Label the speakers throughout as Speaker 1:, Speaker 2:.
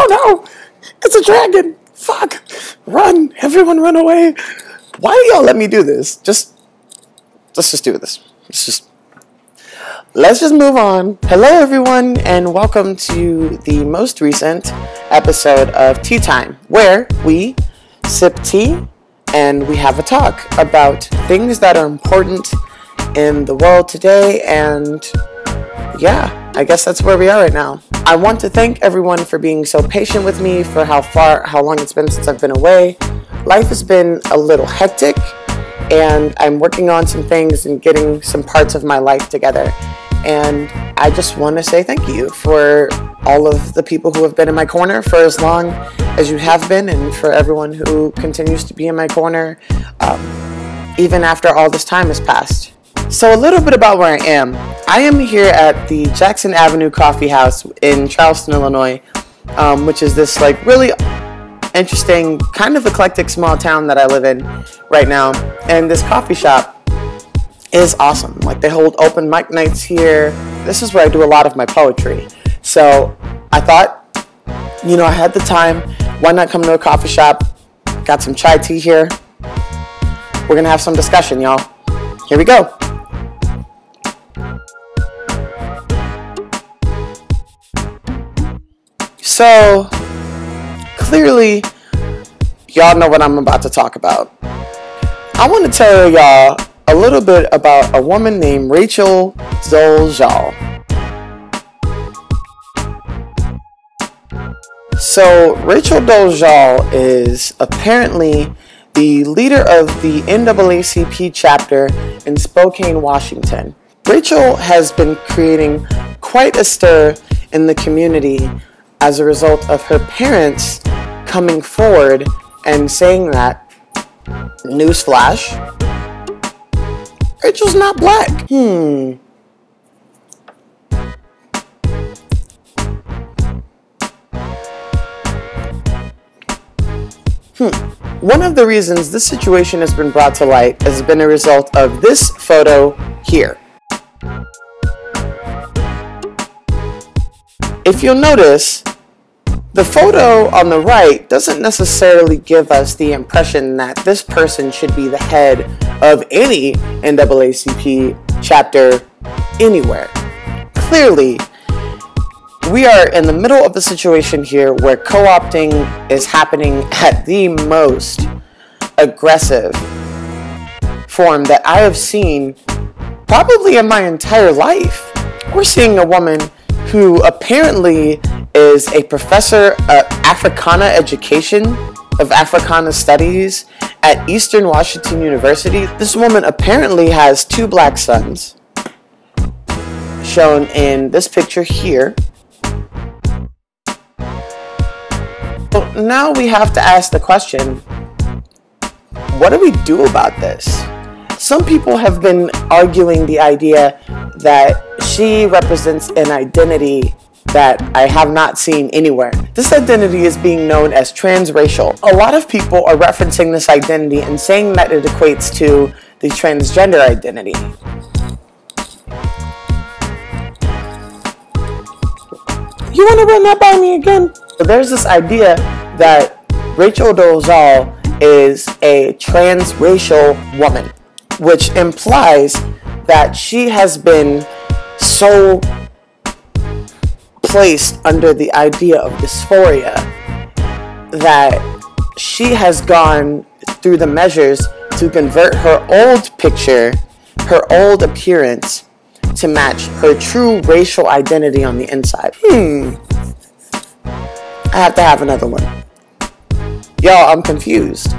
Speaker 1: Oh no! It's a dragon! Fuck! Run! Everyone run away! Why do y'all let me do this? Let's just do this. Let's just move on. Hello everyone, and welcome to the most recent episode of Tea Time, where we sip tea and we have a talk about things that are important in the world today, and yeah, I guess that's where we are right now. I want to thank everyone for being so patient with me for how long it's been since I've been away. Life has been a little hectic, and I'm working on some things and getting some parts of my life together. And I just want to say thank you for all of the people who have been in my corner for as long as you have been, and for everyone who continues to be in my corner even after all this time has passed. So a little bit about where I am. I am here at the Jackson Avenue Coffee House in Charleston, Illinois, which is this like really interesting, kind of eclectic small town that I live in right now. And this coffee shop is awesome. Like, they hold open mic nights here. This is where I do a lot of my poetry. So I thought, I had the time. Why not come to a coffee shop? Got some chai tea here. We're gonna have some discussion, y'all. Here we go. So, clearly, y'all know what I'm about to talk about. I want to tell y'all a little bit about a woman named Rachel Dolezal. So, Rachel Dolezal is apparently the leader of the NAACP chapter in Spokane, Washington. Rachel has been creating quite a stir in the community as a result of her parents coming forward and saying that, newsflash, Rachel's not black. One of the reasons this situation has been brought to light has been a result of this photo here. If you'll notice, the photo on the right doesn't necessarily give us the impression that this person should be the head of any NAACP chapter anywhere. Clearly, we are in the middle of a situation here where co-opting is happening at the most aggressive form that I have seen probably in my entire life. We're seeing a woman who apparently is a professor of Africana education, of Africana studies at Eastern Washington University. This woman apparently has 2 black sons, shown in this picture here. So now we have to ask the question, what do we do about this? Some people have been arguing the idea that she represents an identity that I have not seen anywhere. This identity is being known as transracial. A lot of people are referencing this identity and saying that it equates to the transgender identity. You want to run that by me again? So there's this idea that Rachel Dolezal is a transracial woman, which implies that she has been so placed under the idea of dysphoria that she has gone through the measures to convert her old picture, her old appearance, to match her true racial identity on the inside. I have to have another one. Y'all, I'm confused.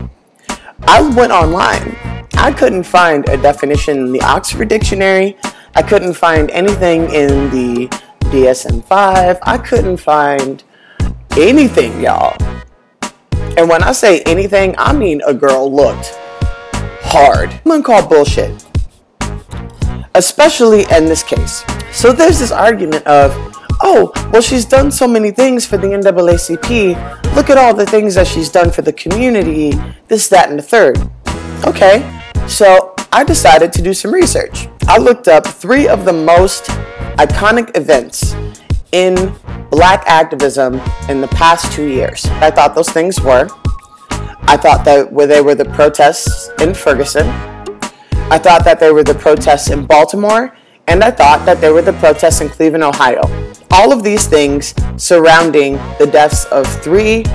Speaker 1: I went online. I couldn't find a definition in the Oxford Dictionary. I couldn't find anything in the DSM-5. I couldn't find anything, y'all. And when I say anything, I mean a girl looked hard. I'm gonna call bullshit. Especially in this case. So there's this argument of, oh, well, she's done so many things for the NAACP. Look at all the things that she's done for the community, this, that, and the third. Okay, so I decided to do some research. I looked up 3 of the most iconic events in black activism in the past 2 years. I thought those things were. I thought that they were the protests in Ferguson. I thought that they were the protests in Baltimore. And I thought that they were the protests in Cleveland, Ohio. All of these things surrounding the deaths of 3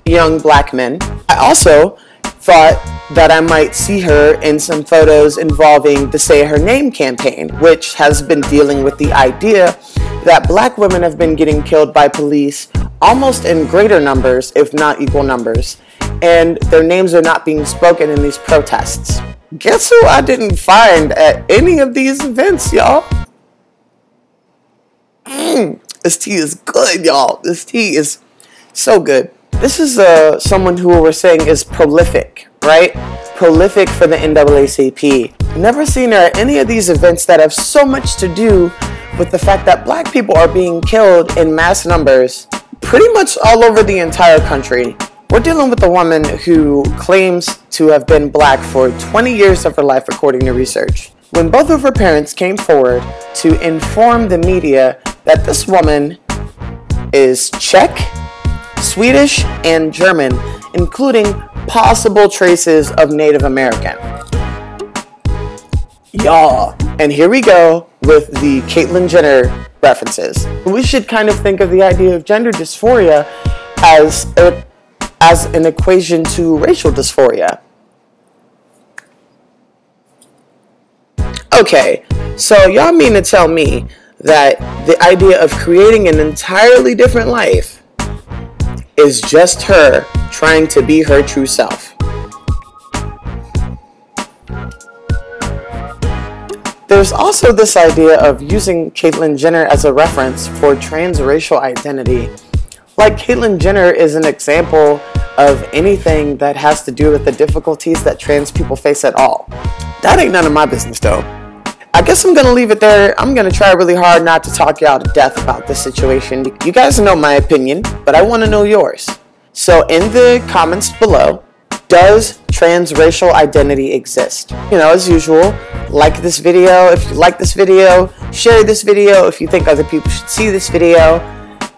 Speaker 1: young black men. I also thought that I might see her in some photos involving the Say Her Name campaign, which has been dealing with the idea that black women have been getting killed by police almost in greater numbers, if not equal numbers, and their names are not being spoken in these protests. Guess who I didn't find at any of these events, y'all? This tea is good, y'all. This tea is so good. This is someone who we're saying is prolific, right? Prolific for the NAACP. Never seen her at any of these events that have so much to do with the fact that black people are being killed in mass numbers pretty much all over the entire country. We're dealing with a woman who claims to have been black for 20 years of her life, according to research. When both of her parents came forward to inform the media that this woman is Czech, Swedish, and German, including possible traces of Native American. Y'all. And here we go with the Caitlyn Jenner references. We should kind of think of the idea of gender dysphoria as an equation to racial dysphoria. Okay, so y'all mean to tell me that the idea of creating an entirely different life is just her trying to be her true self? There's also this idea of using Caitlyn Jenner as a reference for transracial identity. Like Caitlyn Jenner is an example of anything that has to do with the difficulties that trans people face at all. That ain't none of my business though. I guess I'm gonna leave it there. I'm gonna try really hard not to talk y'all to death about this situation. You guys know my opinion, but I wanna know yours. So in the comments below, does transracial identity exist? You know, as usual, like this video if you like this video, share this video if you think other people should see this video,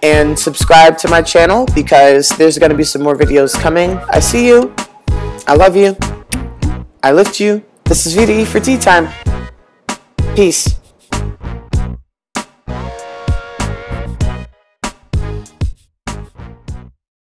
Speaker 1: and subscribe to my channel because there's going to be some more videos coming. I see you. I love you. I lift you. This is VDE for Tea Time. Peace.